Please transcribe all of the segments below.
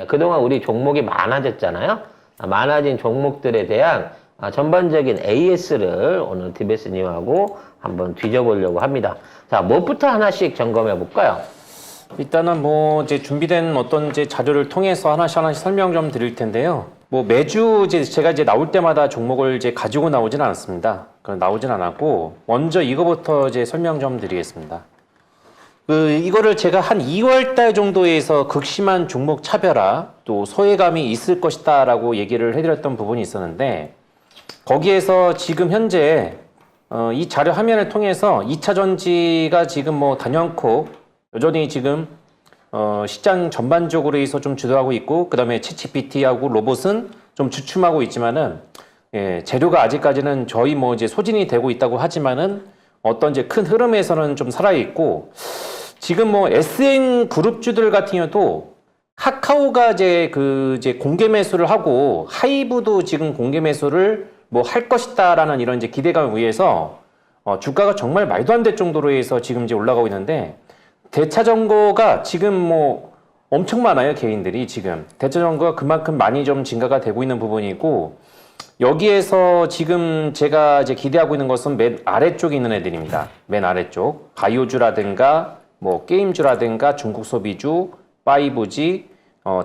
그동안 우리 종목이 많아졌잖아요. 많아진 종목들에 대한 전반적인 AS를 오늘 디베스님하고 한번 뒤져보려고 합니다. 자, 뭐부터 하나씩 점검해 볼까요? 일단은 뭐 이제 준비된 어떤 이제 자료를 통해서 하나씩 설명 좀 드릴 텐데요. 뭐 매주 이제 제가 이제 나올 때마다 종목을 이제 가지고 나오진 않았습니다. 나오진 않았고 먼저 이거부터 이제 설명 좀 드리겠습니다. 이거를 제가 한 2월 달 정도에서 극심한 종목 차별화 또 소외감이 있을 것이다라고 얘기를 해드렸던 부분이 있었는데 거기에서 지금 현재 이 자료 화면을 통해서 2차 전지가 지금 뭐 단연코 여전히 지금 시장 전반적으로 해서 좀 주도하고 있고 그 다음에 챗GPT하고 로봇은 좀 주춤하고 있지만은 재료가 아직까지는 저희 뭐 이제 소진이 되고 있다고 하지만은 어떤 이제 큰 흐름에서는 좀 살아 있고 지금 뭐 SN 그룹주들 같은 경우도 카카오가 이제 공개 매수를 하고 하이브도 지금 공개 매수를 뭐 할 것이다라는 이런 이제 기대감에 의해서 주가가 정말 말도 안 될 정도로 해서 지금 이제 올라가고 있는데 대차전고가 지금 뭐 엄청 많아요. 개인들이 지금 대차전고가 그만큼 많이 좀 증가가 되고 있는 부분이고 여기에서 지금 제가 이제 기대하고 있는 것은 맨 아래쪽에 있는 애들입니다. 맨 아래쪽 바이오주라든가 뭐 게임주라든가 중국 소비주, 5G,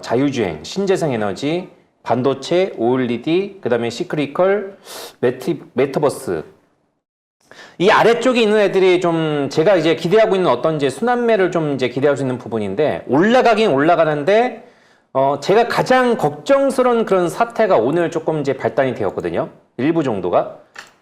자유주행, 신재생에너지, 반도체, OLED, 그 다음에 시크리컬, 메타버스. 이 아래쪽에 있는 애들이 좀 제가 이제 기대하고 있는 어떤 이제 순환매를 좀 이제 기대할 수 있는 부분인데 올라가긴 올라가는데 제가 가장 걱정스러운 그런 사태가 오늘 조금 이제 발단이 되었거든요. 일부 정도가.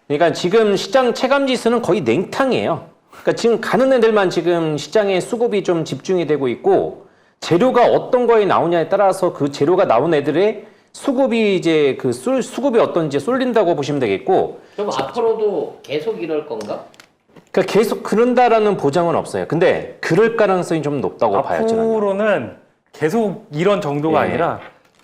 그러니까 지금 시장 체감 지수는 거의 냉탕이에요. 그러니까 지금 가는 애들만 지금 시장에 수급이 좀 집중이 되고 있고 재료가 어떤 거에 나오냐에 따라서 그 재료가 나온 애들의 수급이 이제 수급이 어떤지 쏠린다고 보시면 되겠고. 그럼 앞으로도 계속 이럴 건가? 그러니까 계속 그런다라는 보장은 없어요. 근데 그럴 가능성이 좀 높다고 봐요. 앞으로는 계속 이런 정도가 아니라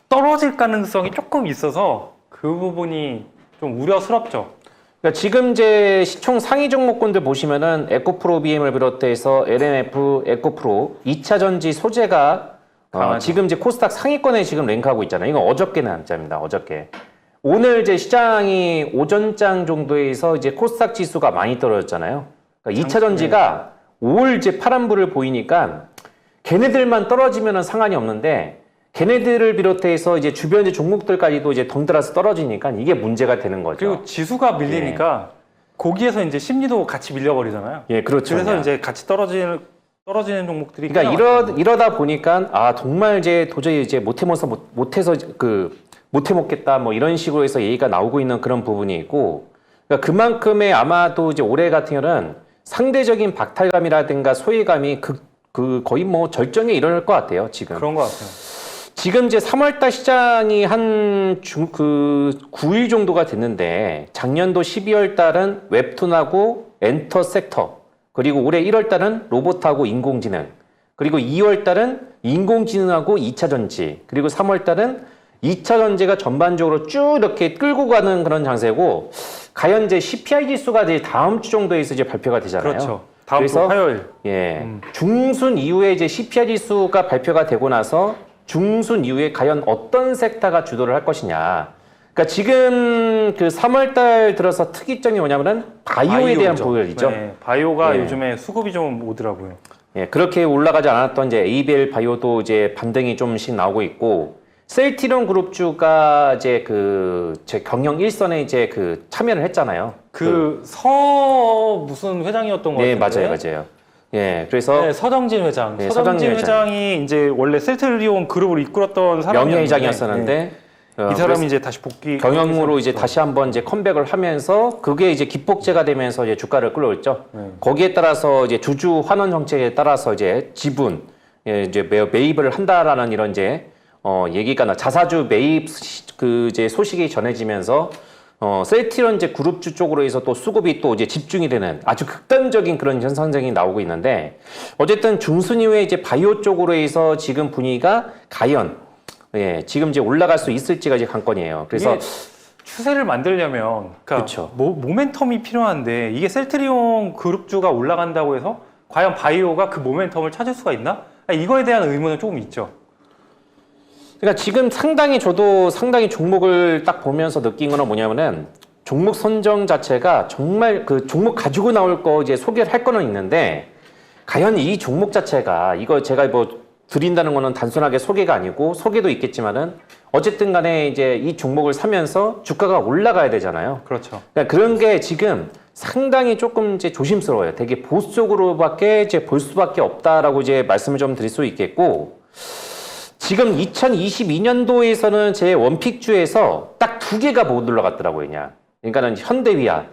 떨어질 가능성이 조금 있어서 그 부분이 좀 우려스럽죠. 그러니까 지금 이제 시총 상위 종목군들 보시면은 에코프로 BM을 비롯해서 LNF, 에코프로 2차 전지 소재가 지금 이제 코스닥 상위권에 지금 랭크하고 있잖아요. 이건 어저께 난자입니다. 어저께. 오늘 이제 시장이 오전장 정도에서 이제 코스닥 지수가 많이 떨어졌잖아요. 그러니까 2차 전지가 올 이제 파란불을 보이니까 걔네들만 떨어지면은 상관이 없는데 걔네들을 비롯해서 이제 주변 이제 종목들까지도 이제 덩달아서 떨어지니까 이게 문제가 되는 거죠. 그리고 지수가 밀리니까 거기에서 이제 심리도 같이 밀려버리잖아요. 예, 그렇죠. 그래서 이제 같이 떨어지는 종목들이 그러니까 이러다 보니까 정말 이제 도저히 이제 못해서 못해먹겠다 뭐 이런 식으로 해서 얘기가 나오고 있는 그런 부분이 있고 그러니까 그만큼의 아마도 이제 올해 같은 경우는 상대적인 박탈감이라든가 소외감이 거의 뭐 절정에 이르는 것 같아요. 지금 그런 것 같아요. 지금 이제 3월달 시장이 한 9일 정도가 됐는데 작년도 12월달은 웹툰하고 엔터 섹터 그리고 올해 1월달은 로봇하고 인공지능 그리고 2월달은 인공지능하고 2차 전지 그리고 3월달은 2차 전지가 전반적으로 쭉 이렇게 끌고 가는 그런 장세고 과연 이제 CPI 지수가 이제 다음 주 정도에서 이제 발표가 되잖아요. 그렇죠. 다음 주 화요일. 중순 이후에 이제 CPI 지수가 발표가 되고 나서 중순 이후에 과연 어떤 섹터가 주도를 할 것이냐. 그러니까 지금 그 3월달 들어서 특이점이 뭐냐면은 바이오에 대한 보여지죠. 네, 바이오가 요즘에 수급이 좀 오더라고요. 그렇게 올라가지 않았던 이제 ABL 바이오도 이제 반등이 좀씩 나오고 있고 셀티론 그룹주가 이제 제 경영 일선에 이제 참여를 했잖아요. 무슨 회장이었던 것 같은데. 네, 맞아요. 그래서 서정진 회장. 네, 서정진 회장이 이제 원래 셀트리온 그룹을 이끌었던 사람이었는데 명예회장이었었는데 이 사람이 이제 다시 복귀 경영으로 이제 다시 한번 이제 컴백을 하면서 그게 이제 기폭제가 되면서 이제 주가를 끌어올렸죠. 거기에 따라서 이제 주주 환원 정책에 따라서 이제 지분 이제 매입을 한다라는 이런 이제 얘기가 자사주 매입 이제 소식이 전해지면서 셀트리온 이제 그룹주 쪽으로 해서 또 수급이 또 이제 집중이 되는 아주 극단적인 그런 현상들이 나오고 있는데 어쨌든 중순 이후에 이제 바이오 쪽으로 해서 지금 분위기가 과연 지금 이제 올라갈 수 있을지가 이제 관건이에요. 그래서 추세를 만들려면 그렇죠. 모멘텀이 필요한데 이게 셀트리온 그룹주가 올라간다고 해서 과연 바이오가 그 모멘텀을 찾을 수가 있나? 이거에 대한 의문은 조금 있죠. 그러니까 지금 상당히 저도 상당히 종목을 딱 보면서 느낀 거는 뭐냐면은 종목 선정 자체가 정말 그 종목 가지고 나올 거 이제 소개를 할 거는 있는데 과연 이 종목 자체가 이거 제가 뭐 드린다는 거는 단순하게 소개가 아니고 소개도 있겠지만은 어쨌든 간에 이제 이 종목을 사면서 주가가 올라가야 되잖아요. 그렇죠. 그러니까 그런 게 지금 상당히 조금 이제 조심스러워요. 되게 보수적으로밖에 이제 볼 수밖에 없다라고 이제 말씀을 좀 드릴 수 있겠고 지금 2022년도에서는 제 원픽주에서 딱 두 개가 못 올라갔더라고요, 그냥. 그러니까는 현대위아.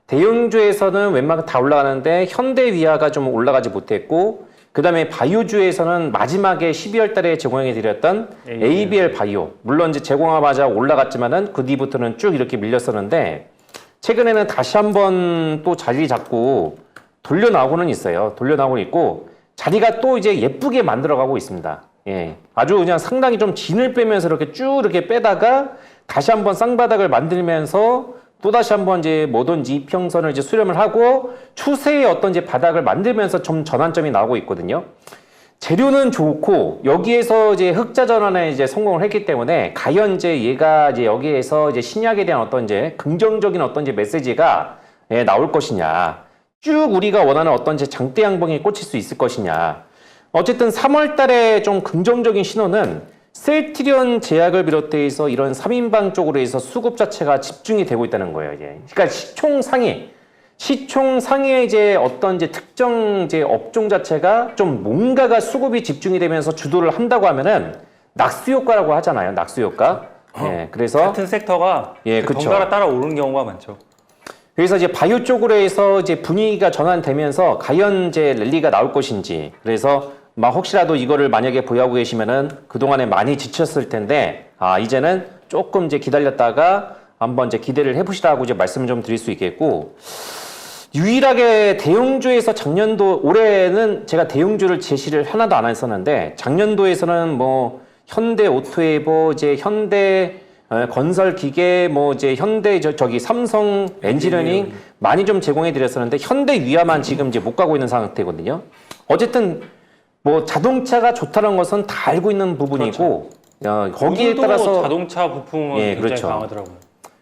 대형주에서는 웬만하면 다 올라가는데 현대위아가 좀 올라가지 못했고 그 다음에 바이오주에서는 마지막에 12월 달에 제공해 드렸던 ABL 바이오. 물론 이제 제공하자마자 올라갔지만은 그 뒤부터는 쭉 이렇게 밀렸었는데 최근에는 다시 한번 또 자리 잡고 돌려 나오고는 있어요. 돌려 나오고 있고 자리가 또 이제 예쁘게 만들어가고 있습니다. 예. 아주 그냥 상당히 좀 진을 빼면서 이렇게 쭉 이렇게 빼다가 다시 한번 쌍바닥을 만들면서 또 다시 한번 이제 뭐든지 이평선을 이제 수렴을 하고 추세의 어떤 이제 바닥을 만들면서 좀 전환점이 나오고 있거든요. 재료는 좋고 여기에서 이제 흑자 전환에 이제 성공을 했기 때문에 과연 이제 얘가 이제 여기에서 이제 신약에 대한 어떤 이제 긍정적인 어떤 이제 메시지가 나올 것이냐. 쭉 우리가 원하는 어떤 이제 장대 양봉에 꽂힐 수 있을 것이냐. 어쨌든 3월 달에 좀 긍정적인 신호는 셀트리온 제약을 비롯해서 이런 3인방 쪽으로 해서 수급 자체가 집중이 되고 있다는 거예요, 이제. 그러니까 시총 상위에 이제 어떤 이제 특정 이제 업종 자체가 좀 뭔가가 수급이 집중이 되면서 주도를 한다고 하면은 낙수 효과라고 하잖아요, 낙수 효과. 예, 그래서 같은 섹터가 예, 그쵸. 덩달아 따라 오르는 경우가 많죠. 그래서 이제 바이오 쪽으로 해서 이제 분위기가 전환되면서 과연 이제 랠리가 나올 것인지 그래서 막 혹시라도 이거를 만약에 보유하고 계시면은 그동안에 많이 지쳤을 텐데 이제는 조금 이제 기다렸다가 한번 이제 기대를 해보시라고 이제 말씀을 좀 드릴 수 있겠고 유일하게 대형주에서 작년도 올해는 제가 대형주를 제시를 하나도 안 했었는데 작년도에서는 뭐 현대 오토에버 이제 현대 건설 기계 뭐 이제 현대 저기 삼성 엔지니어링 많이 좀 제공해 드렸었는데 현대 위아만 지금 이제 못 가고 있는 상태거든요. 어쨌든 뭐 자동차가 좋다는 것은 다 알고 있는 부분이고 거기에 따라서 자동차 부품은 예, 굉장히 그렇죠. 강하더라고요.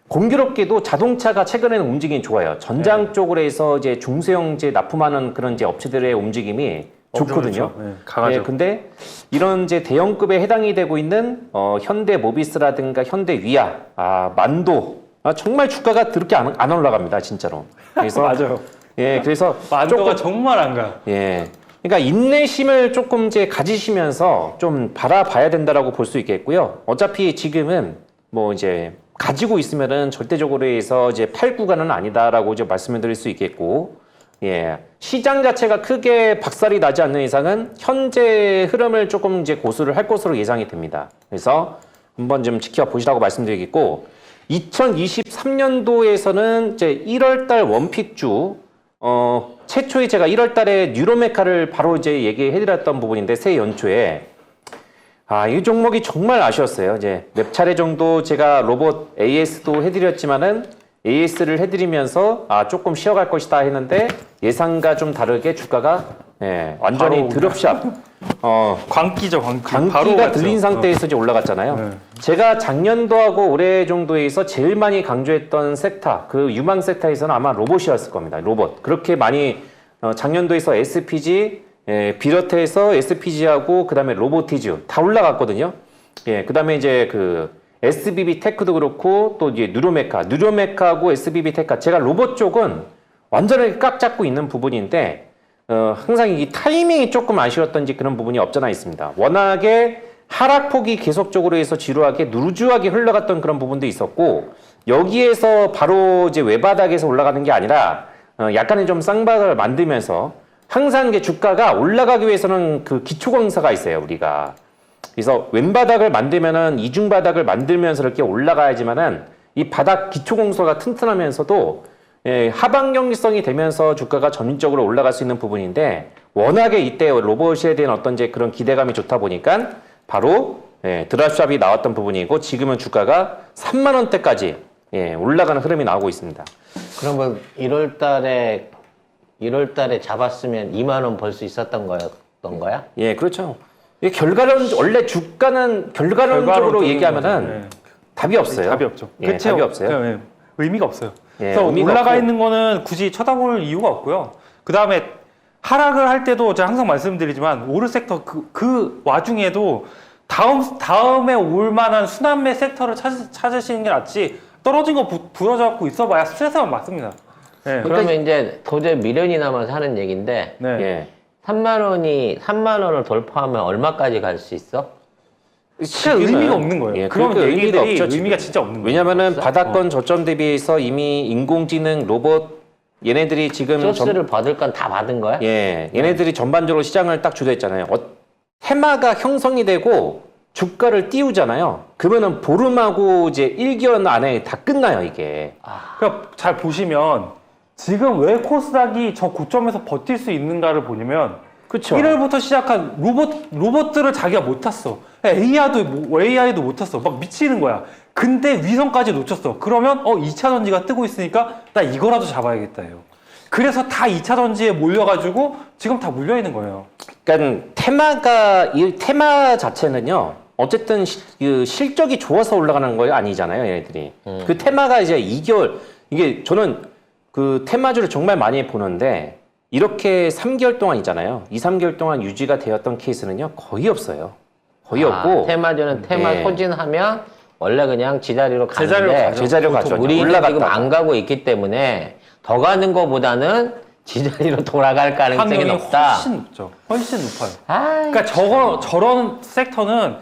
공교롭게도 자동차가 최근에는 움직임이 좋아요. 전장 쪽으로 해서 이제 중소형 이제 납품하는 그런 이제 업체들의 움직임이 좋거든요. 네, 강하죠. 예, 근데 이런 이제 대형급에 해당이 되고 있는 현대 모비스라든가 현대 위아, 만도 정말 주가가 그렇게 안 올라갑니다, 진짜로. 그래서 맞아요. 예, 그래서 만도가 정말 안 가요. 예. 그러니까 인내심을 조금 이제 가지시면서 좀 바라봐야 된다라고 볼 수 있겠고요. 어차피 지금은 뭐 이제 가지고 있으면은 절대적으로 해서 이제 팔 구간은 아니다라고 이제 말씀을 드릴 수 있겠고, 예. 시장 자체가 크게 박살이 나지 않는 이상은 현재 흐름을 조금 이제 고수를 할 것으로 예상이 됩니다. 그래서 한번 좀 지켜보시라고 말씀드리겠고, 2023년도에서는 이제 1월달 원픽주, 최초에 제가 1월 달에 뉴로메카를 바로 이제 얘기해드렸던 부분인데, 새 연초에. 이 종목이 정말 아쉬웠어요. 이제 몇 차례 정도 제가 로봇 AS도 해드렸지만은, AS를 해드리면서, 조금 쉬어갈 것이다 했는데, 예상과 좀 다르게 주가가, 완전히 드롭샷. 광기죠, 광기. 강기가 들린 상태에서 이제 올라갔잖아요. 네. 제가 작년도하고 올해 정도에서 제일 많이 강조했던 섹터, 그 유망 섹터에서는 아마 로봇이었을 겁니다. 로봇. 그렇게 많이 작년도에서 SPG, 비롯해서 SPG하고 그다음에 로보티즈 다 올라갔거든요. 예, 그다음에 이제 그 SBB 테크도 그렇고 또 이제 누로메카하고 SBB 테크 제가 로봇 쪽은 완전히 꽉 잡고 있는 부분인데 항상 이 타이밍이 조금 아쉬웠던지 그런 부분이 없잖아 있습니다. 워낙에 하락폭이 계속적으로 해서 지루하게 누르주하게 흘러갔던 그런 부분도 있었고 여기에서 바로 이제 외바닥에서 올라가는 게 아니라 약간의 좀 쌍바닥을 만들면서 항상 이게 주가가 올라가기 위해서는 그 기초공사가 있어요, 우리가. 그래서 왼바닥을 만들면은 이중바닥을 만들면서 이렇게 올라가야지만은 이 바닥 기초공사가 튼튼하면서도 하방 경직성이 되면서 주가가 전적으로 올라갈 수 있는 부분인데 워낙에 이때 로봇에 대한 어떤 이제 그런 기대감이 좋다 보니까 바로 드랍샵이 나왔던 부분이고 지금은 주가가 3만 원대까지 올라가는 흐름이 나오고 있습니다. 그러면 1월 달에 잡았으면 2만 원 벌 수 있었던 거였던 거야? 예, 그렇죠. 이게 결과론 원래 주가는 결과론적으로 결과론적인 얘기하면은 거죠. 네. 답이 없어요. 답이 없죠. 예, 그쵸? 답이 없어요. 네, 네. 의미가 없어요. 예, 그래서 의미가 올라가 없고. 있는 거는 굳이 쳐다볼 이유가 없고요. 그 다음에 하락을 할 때도 제가 항상 말씀드리지만 오를 섹터 그 와중에도 다음에 올 만한 순환매 섹터를 찾으시는 게 낫지 떨어진 거 부러져 갖고 있어봐야 스트레스만 받습니다. 네. 그러면 이제 도저히 미련이 남아서 하는 얘기인데 네. 예. 3만 원을 돌파하면 얼마까지 갈 수 있어? 진짜 지금은- 의미가 없는 거예요. 예, 그런 그러니까 얘기들이 의미가 없죠, 의미가 지금. 진짜 없는 거예요. 왜냐면은 없어? 바닥권 저점 대비해서 이미 인공지능 로봇 얘네들이 지금 소스를 받을 건 다 받은 거야? 예, 얘네들이 전반적으로 시장을 딱 주도했잖아요. 테마가 형성이 되고 주가를 띄우잖아요. 그러면은 보름하고 이제 1개월 안에 다 끝나요, 이게. 그러니까 잘 보시면 지금 왜 코스닥이 저 고점에서 버틸 수 있는가를 보냐면 그쵸. 1월부터 시작한 로봇들을 자기가 못 탔어. AI도 못 탔어. 막 미치는 거야. 근데 위성까지 놓쳤어. 그러면 2차 전지가 뜨고 있으니까 나 이거라도 잡아야겠다요. 그래서 다 2차 전지에 몰려가지고 지금 다 물려 있는 거예요. 그러니까 이 테마 자체는요. 어쨌든 그 실적이 좋아서 올라가는 거 아니잖아요, 얘네들이. 그 테마가 이제 2개월 이게 저는 그 테마주를 정말 많이 보는데 이렇게 3개월 동안 있잖아요. 2, 3개월 동안 유지가 되었던 케이스는요. 거의 없어요. 거의 없고 테마주는 테마 예. 소진하면 원래 그냥 제자리로 제자리로 가는데 가죠. 제자리로 가죠. 우리는 지금 올라갔다가. 안 가고 있기 때문에 더 가는 거보다는 제자리로 돌아갈 가능성이 확률이 높다. 훨씬 높죠. 훨씬 높아요. 아이, 그러니까 저런 섹터는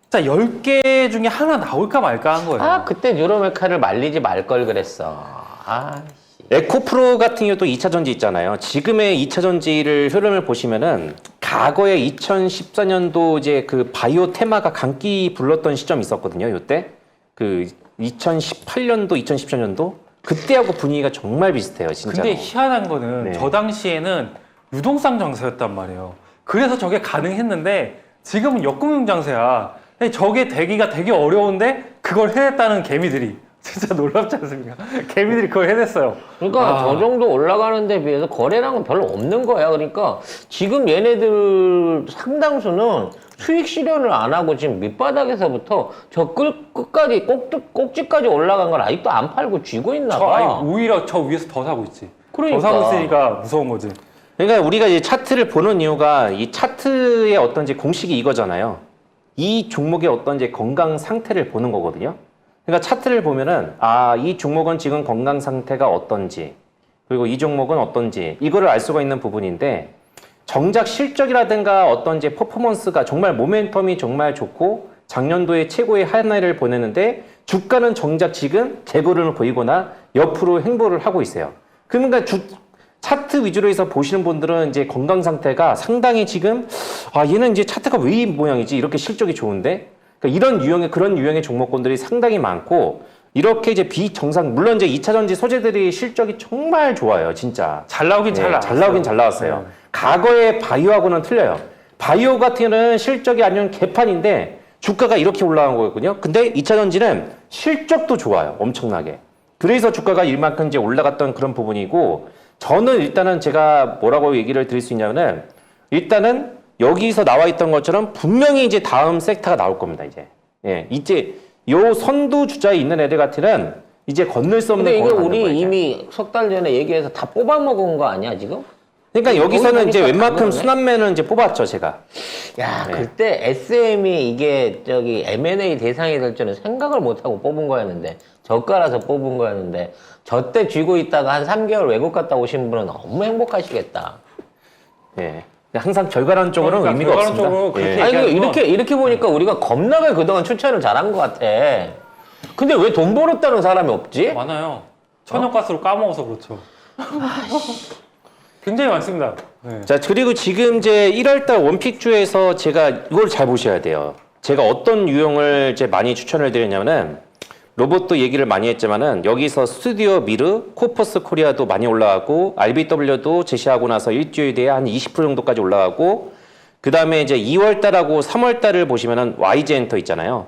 진짜 10개 중에 하나 나올까 말까 한 거예요. 아 그때 뉴로메카를 말리지 말 걸 그랬어. 아 에코프로 같은 경우도 2차 전지 있잖아요. 지금의 2차 전지를 흐름을 보시면은 과거에 2014년도 이제 그 바이오 테마가 강기 불렀던 시점이 있었거든요. 요때 그 2018년도, 2014년도 그때하고 분위기가 정말 비슷해요, 진짜. 근데 희한한 거는 네. 저 당시에는 유동성 장세였단 말이에요. 그래서 저게 가능했는데 지금은 역금융 장세야. 근데 저게 되기가 되게 어려운데 그걸 해냈다는 개미들이 진짜 놀랍지 않습니까? 개미들이 그걸 해냈어요. 그러니까 저 정도 올라가는 데 비해서 거래량은 별로 없는 거야. 그러니까 지금 얘네들 상당수는 수익 실현을 안 하고 지금 밑바닥에서부터 저 끝까지 꼭지까지 올라간 걸 아직도 안 팔고 쥐고 있나 봐. 아니, 오히려 저 위에서 더 사고 있지. 그러니까. 더 사고 있으니까 무서운 거지. 그러니까 우리가 이제 차트를 보는 이유가 이 차트의 어떤 이제 공식이 이거잖아요. 이 종목의 어떤 이제 건강 상태를 보는 거거든요. 그러니까 차트를 보면은 이 종목은 지금 건강 상태가 어떤지 그리고 이 종목은 어떤지 이거를 알 수가 있는 부분인데 정작 실적이라든가 어떤 이제 퍼포먼스가 정말 모멘텀이 정말 좋고 작년도에 최고의 한 해를 보냈는데 주가는 정작 지금 재고를 보이거나 옆으로 행보를 하고 있어요. 그러니까 차트 위주로 해서 보시는 분들은 이제 건강 상태가 상당히 지금 얘는 이제 차트가 왜 이 모양이지 이렇게 실적이 좋은데 그러니까 그런 유형의 종목군들이 상당히 많고 이렇게 이제 비정상 물론 이제 2차 전지 소재들이 실적이 정말 좋아요, 진짜. 잘 나오긴 잘 나왔어요. 잘 나오긴 잘 나왔어요. 네. 과거의 바이오하고는 틀려요. 바이오 같은 경우는 실적이 아니면 개판인데 주가가 이렇게 올라간 거거든요. 근데 2차 전지는 실적도 좋아요, 엄청나게. 그래서 주가가 이만큼 이제 올라갔던 그런 부분이고 저는 일단은 제가 뭐라고 얘기를 드릴 수 있냐면은 일단은 여기서 나와 있던 것처럼 분명히 이제 다음 섹터가 나올 겁니다, 이제. 예, 이제 요 선두 주자에 있는 애들 같으면 이제 건널 수 없는 근데 이게 공을 갖는 우리 거예요, 이제. 이미 석 달 전에 얘기해서 다 뽑아먹은 거 아니야 지금? 그러니까 여기서는 이제 보니까 웬만큼 가능하네. 순환매는 이제 뽑았죠, 제가. 야, 네. 그때 SM이 이게 M&A 대상이 될 줄은 생각을 못하고 뽑은 거였는데, 저가라서 뽑은 거였는데, 저 때 쥐고 있다가 한 3개월 외국 갔다 오신 분은 너무 행복하시겠다. 예. 항상 결과론적으로는 그러니까 의미가 없습니다. 결과론적으로 그렇게 예. 아니, 얘기하는 건- 이렇게 보니까 우리가 겁나게 그동안 추천을 잘한 것 같아. 근데 왜 돈 벌었다는 사람이 없지? 많아요. 천연가스로 까먹어서 그렇죠. 굉장히 많습니다. 네. 자, 그리고 지금 이제 1월달 원픽주에서 제가 이걸 잘 보셔야 돼요. 제가 어떤 유형을 이제 많이 추천을 드렸냐면은 로봇도 얘기를 많이 했지만은 여기서 스튜디오 미르, 코퍼스 코리아도 많이 올라가고 RBW도 제시하고 나서 일주일 뒤에 한 20% 정도까지 올라가고 그 다음에 이제 2월달하고 3월달을 보시면은 YG 엔터 있잖아요.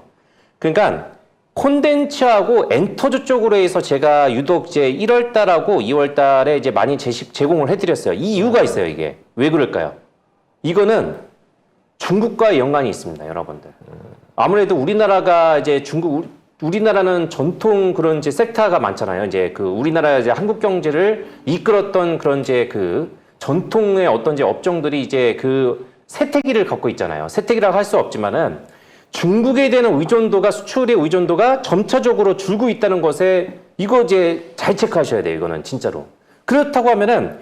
그러니까 콘덴츠하고 엔터주 쪽으로 해서 제가 유독 이제 1월달하고 2월달에 이제 많이 제공을 해드렸어요. 이 이유가 있어요, 이게. 왜 그럴까요? 이거는 중국과의 연관이 있습니다, 여러분들. 아무래도 우리나라가 이제 우리나라는 전통 그런 이제 섹터가 많잖아요. 이제 그 우리나라 이제 한국 경제를 이끌었던 그런 이제 그 전통의 어떤 이제 업종들이 이제 그 세태기를 갖고 있잖아요. 세태기라고 할 수 없지만은 중국에 대한 의존도가 수출의 의존도가 점차적으로 줄고 있다는 것에 이거 이제 잘 체크하셔야 돼요. 이거는 진짜로. 그렇다고 하면은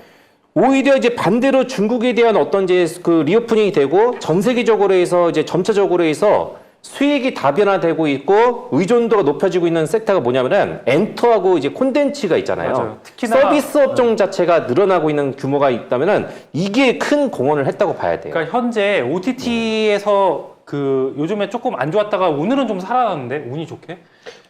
오히려 이제 반대로 중국에 대한 어떤 이제 그 리오프닝이 되고 전 세계적으로 해서 이제 점차적으로 해서 수익이 다변화되고 있고 의존도가 높아지고 있는 섹터가 뭐냐면은 엔터하고 이제 콘텐츠가 있잖아요. 맞아요. 특히나 서비스 업종 자체가 늘어나고 있는 규모가 있다면은 이게 큰 공헌을 했다고 봐야 돼요. 그러니까 현재 OTT에서 그 요즘에 조금 안 좋았다가 오늘은 좀 살아났는데 운이 좋게.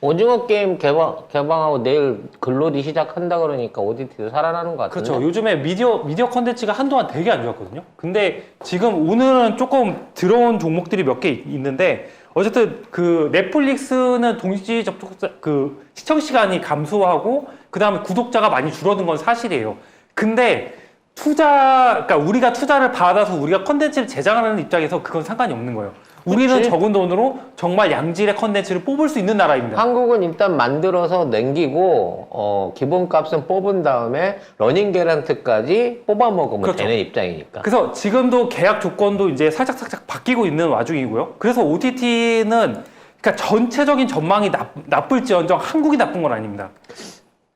오징어 게임 개방하고 내일 근로디 시작한다 그러니까 OTT도 살아나는 것 같은데. 그렇죠. 요즘에 미디어 컨텐츠가 한동안 되게 안 좋았거든요. 근데 지금 오늘은 조금 들어온 종목들이 몇 개 있는데 어쨌든 그 넷플릭스는 동시 접촉자 그 시청 시간이 감소하고 그다음에 구독자가 많이 줄어든 건 사실이에요. 근데 그러니까 우리가 투자를 받아서 우리가 컨텐츠를 제작하는 입장에서 그건 상관이 없는 거예요. 우리는 그치? 적은 돈으로 정말 양질의 컨텐츠를 뽑을 수 있는 나라입니다. 한국은 일단 만들어서 남기고 기본값은 뽑은 다음에 러닝 개런트까지 뽑아 먹으면 그렇죠. 되는 입장이니까. 그래서 지금도 계약 조건도 이제 살짝 바뀌고 있는 와중이고요. 그래서 OTT는 그러니까 전체적인 전망이 나쁠지언정 한국이 나쁜 건 아닙니다.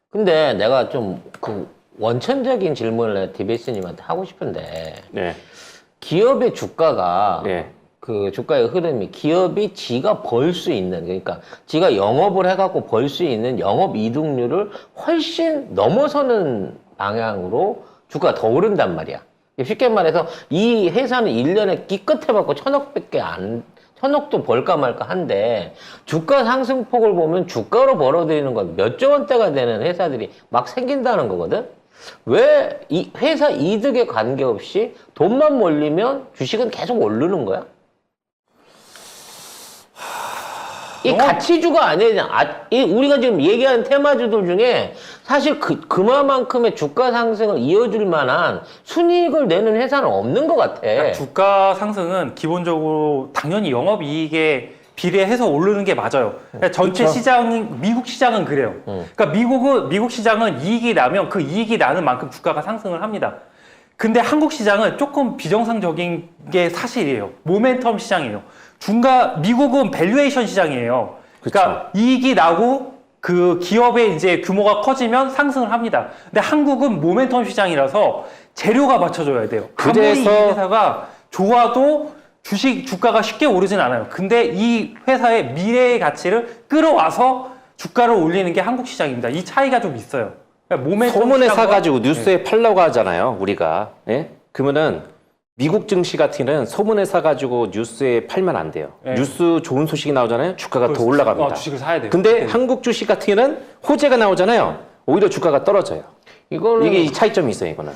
근데 내가 좀 그 원천적인 질문을 DBS님한테 하고 싶은데 네. 기업의 주가가 네. 그 주가의 흐름이 기업이 지가 벌 수 있는 그러니까 지가 영업을 해갖고 벌 수 있는 영업 이득률을 훨씬 넘어서는 방향으로 주가가 더 오른단 말이야. 쉽게 말해서 이 회사는 1년에 기껏해봤고 1,000억도 벌까 말까 한데 주가 상승폭을 보면 주가로 벌어들이는 건 몇 조 원대가 되는 회사들이 막 생긴다는 거거든. 왜 이 회사 이득에 관계없이 돈만 몰리면 주식은 계속 오르는 거야? 이 가치주가 아니냐. 우리가 지금 얘기하는 테마주들 중에 사실 그만큼의 주가 상승을 이어줄 만한 순이익을 내는 회사는 없는 것 같아. 그러니까 주가 상승은 기본적으로 당연히 영업이익에 비례해서 오르는 게 맞아요. 그러니까 전체 그쵸. 미국 시장은 그래요. 그러니까 미국 시장은 이익이 나면 그 이익이 나는 만큼 주가가 상승을 합니다. 근데 한국 시장은 조금 비정상적인 게 사실이에요. 모멘텀 시장이에요. 미국은 밸류에이션 시장이에요. 그러니까 이익이 나고 그 기업의 이제 규모가 커지면 상승을 합니다. 근데 한국은 모멘텀 시장이라서 재료가 받쳐줘야 돼요. 아무리 이 회사가 좋아도 주가가 쉽게 오르진 않아요. 근데 이 회사의 미래의 가치를 끌어와서 주가를 올리는 게 한국 시장입니다. 이 차이가 좀 있어요. 그러니까 모멘텀 소문에 시장과- 사가지고 뉴스에 팔려고 하잖아요, 우리가. 예? 그러면은 미국 증시 같은 경우는 소문에 사가지고 뉴스에 팔면 안 돼요. 네. 뉴스 좋은 소식이 나오잖아요, 주가가 더 올라갑니다. 주식을 사야 돼요. 근데 네. 한국 주식 같은 경우는 호재가 나오잖아요, 오히려 주가가 떨어져요. 이거는 이게 이 차이점이 있어요, 이거는.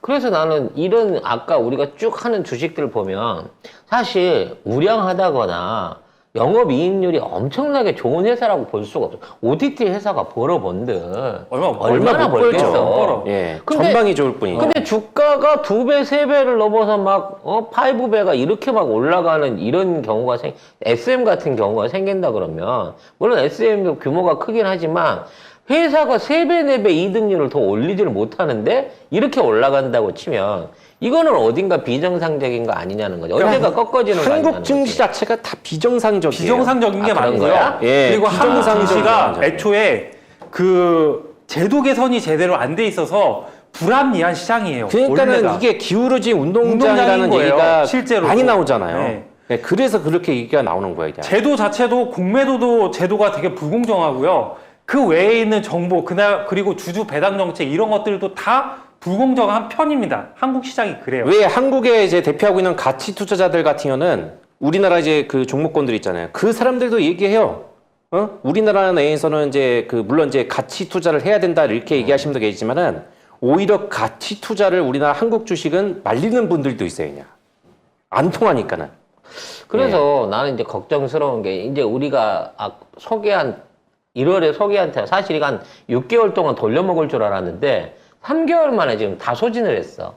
그래서 나는 이런 아까 우리가 쭉 하는 주식들 보면 사실 우량하다거나 영업이익률이 엄청나게 좋은 회사라고 볼 수가 없어. OTT 회사가 벌어본들 얼마나 못 벌죠. 벌겠어. 예, 근데- 전망이 좋을 뿐이죠. 근데 주가가 2배, 3배를 넘어서 막 5배가 이렇게 막 올라가는 이런 경우가 SM 같은 경우가 생긴다 그러면 물론 SM도 규모가 크긴 하지만 회사가 3배, 4배 이득률을 더 올리지를 못하는데 이렇게 올라간다고 치면 이거는 어딘가 비정상적인 거 아니냐는 거죠. 언제가 꺾어지는 거 아니냐는 한국 증시 거지. 자체가 다 비정상적이에요. 비정상적인 게 아, 그런 맞고요. 거야? 예, 그리고 한국 비정상적인 증시가 거죠. 애초에 그 제도 개선이 제대로 안 돼 있어서 불합리한 시장이에요. 그러니까는 원래가. 이게 기울어진 운동장인 운동장이라는 거예요, 얘기가 실제로. 많이 나오잖아요. 네. 네, 그래서 그렇게 얘기가 나오는 거예요. 이제. 제도 자체도 공매도도 제도가 되게 불공정하고요. 그 외에 있는 정보, 그리고 주주 배당 정책 이런 것들도 다 불공정한 편입니다. 한국 시장이 그래요. 왜 한국에 이제 대표하고 있는 가치 투자자들 같은 경우는 우리나라 이제 그 종목권들 있잖아요. 그 사람들도 얘기해요. 우리나라 내에서는 이제 그 물론 이제 가치 투자를 해야 된다 이렇게 얘기하시는 분도 계시지만은 오히려 가치 투자를 우리나라 한국 주식은 말리는 분들도 있어요, 그냥. 안 통하니까는. 그래서 나는 이제 걱정스러운 게 이제 우리가 소개한 1월에 소개한 테 사실 이거 한 6개월 동안 돌려먹을 줄 알았는데 3개월 만에 지금 다 소진을 했어.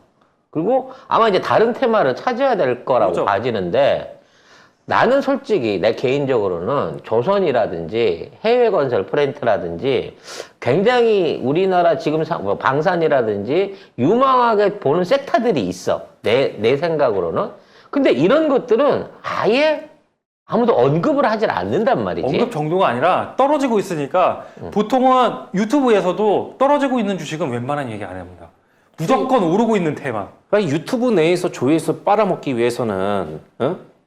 그리고 아마 이제 다른 테마를 찾아야 될 거라고 그렇죠. 봐지는데 나는 솔직히 내 개인적으로는 조선이라든지 해외건설 프렌트라든지 굉장히 우리나라 지금 뭐 방산이라든지 유망하게 보는 섹터들이 있어. 내 생각으로는. 근데 이런 것들은 아예 아무도 언급을 하질 않는단 말이지. 언급 정도가 아니라 떨어지고 있으니까 보통은 유튜브에서도 떨어지고 있는 주식은 웬만한 얘기 안 합니다. 무조건 오르고 있는 테마. 그러니까 유튜브 내에서 조회수 빨아먹기 위해서는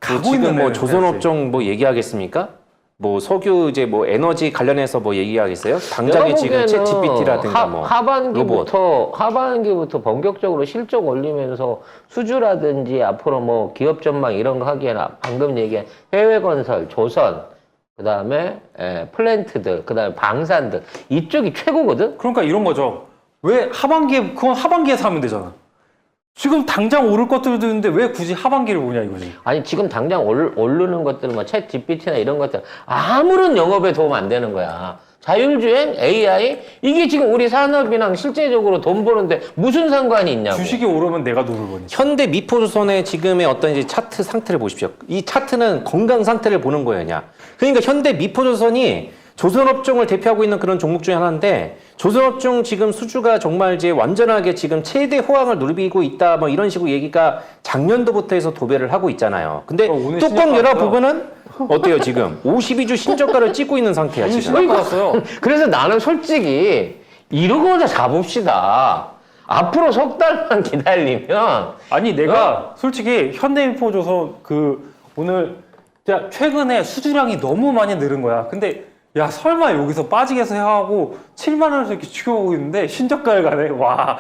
가고 지금 있는 뭐 애는 조선업종 뭐 얘기하겠습니까? 뭐 석유 이제 뭐 에너지 관련해서 뭐 얘기하겠어요? 당장에 지금 챗 GPT라든가 뭐 하반기부터 본격적으로 실적 올리면서 수주라든지 앞으로 뭐 기업 전망 이런 거 하기에는 방금 얘기한 해외 건설, 조선, 그다음에 플랜트들, 그다음에 방산들 이쪽이 최고거든. 그러니까 이런 거죠. 왜 하반기에 그건 하반기에 사면 되잖아. 지금 당장 오를 것들도 있는데 왜 굳이 하반기를 보냐 이거지. 아니 지금 당장 오르는 것들 뭐 챗 GPT나 이런 것들 아무런 영업에 도움 안 되는 거야. 자율주행, AI 이게 지금 우리 산업이랑 실제적으로 돈 버는데 무슨 상관이 있냐고. 주식이 오르면 내가 돈을 버니. 현대 미포조선의 지금의 어떤 이제 차트 상태를 보십시오. 이 차트는 건강 상태를 보는 거예요, 그냥. 그러니까 현대 미포조선이 조선업종을 대표하고 있는 그런 종목 중에 하나인데 조선업종 지금 수주가 정말 이제 완전하게 지금 최대 호황을 누리고 있다 뭐 이런 식으로 얘기가 작년도부터 해서 도배를 하고 있잖아요. 근데 오늘 뚜껑 신작 열어보면은 어때요 지금? 52주 신저가를 찍고 있는 상태야 오늘 지금. 신작 받았어요. 그래서 나는 솔직히 이러고자 잡읍시다. 앞으로 석 달만 기다리면 아니 내가 솔직히 현대인포조선 오늘 진짜 최근에 수주량이 너무 많이 늘은 거야. 근데 야 설마 여기서 빠지겠어 하고 7만 원에서 이렇게 치고오고 있는데 신저가를 가네. 와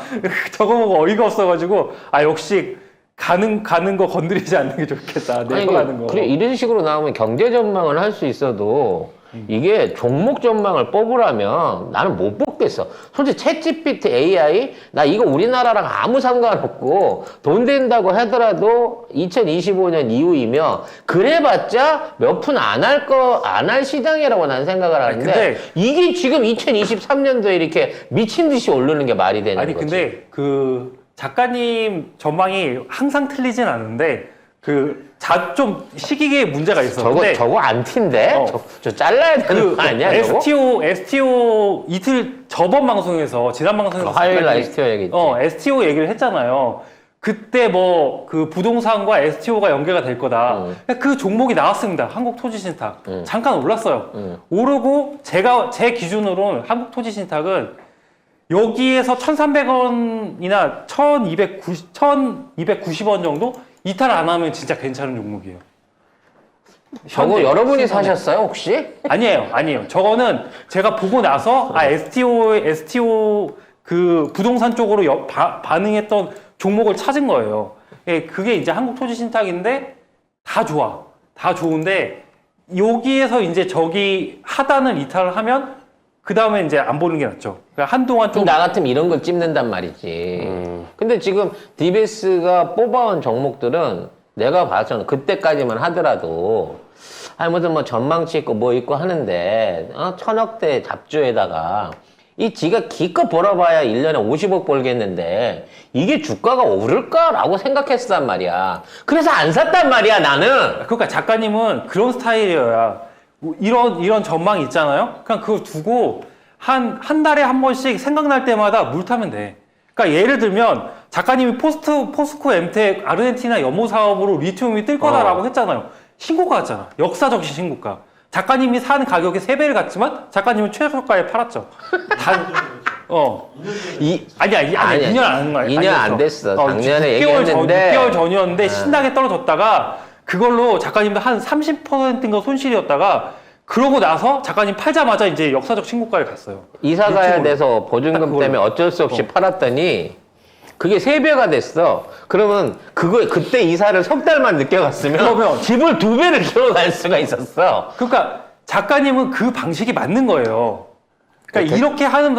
저거 보고 어이가 없어가지고 역시 가는 거 건드리지 않는 게 좋겠다. 내가 가는 거. 그래 이런 식으로 나오면 경제 전망을 할 수 있어도 이게 종목 전망을 뽑으라면 나는 못 뽑겠어. 솔직히 챗GPT AI 나 이거 우리나라랑 아무 상관없고 돈 된다고 하더라도 2025년 이후이며 그래봤자 몇 푼 안 할 시장이라고 난 생각을 하는데 근데 이게 지금 2023년도에 이렇게 미친 듯이 오르는 게 말이 되는 아니 거지. 근데 작가님 전망이 항상 틀리진 않은데 좀 시기에 문제가 있어. 저거 안티인데? 저 잘라야 되는 거 아니야, 저거? STO 저번 방송에서, 지난 방송에서. 화요일 날 STO 얘기 있지. STO 얘기를 했잖아요. 그때 부동산과 STO가 연계가 될 거다. 그 종목이 나왔습니다. 한국토지신탁. 잠깐 올랐어요. 오르고, 제 기준으로는 한국토지신탁은 여기에서 1,300원이나 1,290원 정도? 이탈 안 하면 진짜 괜찮은 종목이에요. 저거 여러분이 사셨어요, 혹시? 아니에요. 저거는 제가 보고 나서 STO 부동산 쪽으로 반응했던 종목을 찾은 거예요. 그게 이제 한국토지신탁인데 다 좋아. 다 좋은데 여기에서 이제 저기 하단을 이탈을 하면 그 다음에 이제 안 보는 게 낫죠. 그러니까 한동안 좀. 나 같으면 이런 걸 찝는단 말이지. 근데 지금 DBS가 뽑아온 종목들은 내가 봐서는 그때까지만 하더라도 아니 무슨 뭐 전망치 있고 뭐 있고 하는데 1,000억대 잡주에다가 지가 기껏 벌어봐야 1년에 50억 벌겠는데 이게 주가가 오를까라고 생각했단 말이야. 그래서 안 샀단 말이야 나는. 그러니까 작가님은 그런 스타일이어야 이런 전망이 있잖아요. 그냥 그거 두고 한 달에 한 번씩 생각날 때마다 물 타면 돼. 그러니까 예를 들면 작가님이 포스코 엠텍 아르헨티나 염호 사업으로 리튬이 뜰 거다라고 했잖아요. 신고가 갔잖아. 역사적 신고가. 작가님이 산 가격의 3배를 갔지만 작가님은 최저가에 팔았죠. 아니야. 2년 안 한 거야. 2년 안 됐어. 작년에 6개월 얘기했는데 전이었는데 신나게 떨어졌다가 그걸로 작가님도 한 30%인가 손실이었다가 그러고 나서 작가님 팔자마자 이제 역사적 신고가를 갔어요. 이사 가야 유튜브로. 돼서 보증금 때문에 어쩔 수 없이 팔았더니 그게 3배가 됐어. 그러면 그때 이사를 석 달만 늦게 갔으면 그러면 집을 2배를 키워갈 수가 있었어. 그러니까 작가님은 그 방식이 맞는 거예요. 그러니까 이렇게 하는